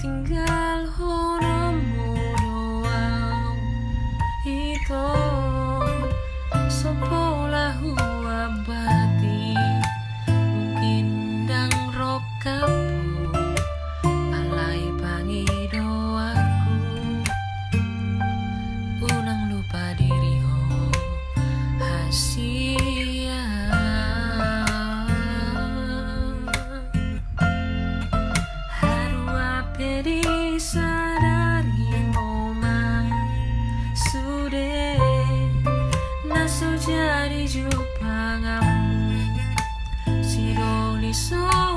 tinggal honomu doang itu sepolahu abadi mungkin dang rokapu alai pangi doaku unang lupa diri hasia Pedi sadari momen sudah naso jadi jumpa ngamu si doli so